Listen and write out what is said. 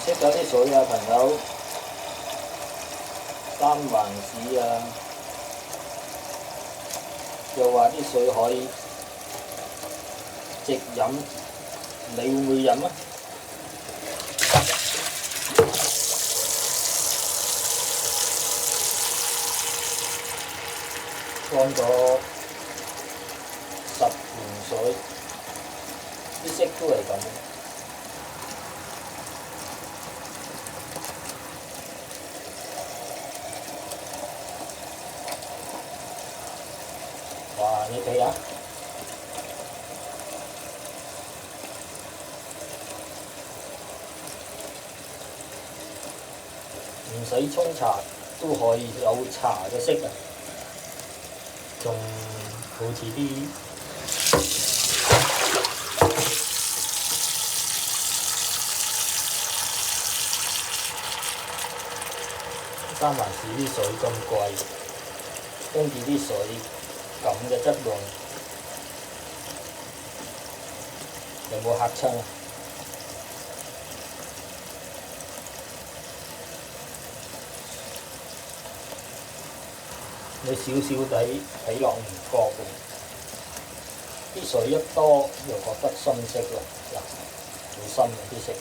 色嗰啲水啊，朋友，三藩市啊，又話啲水可以直飲，你會唔會飲啊？乾咗10盆水，啲色都係咁。哇！你睇下，唔使沖茶都可以有茶嘅色啊！仲好似啲三藩市啲水咁貴，跟住啲水咁嘅質量，有冇嚇親啊？你少少地睇落唔覺嘅，啲水一多又覺得深色啦，嗱，好深啊啲色。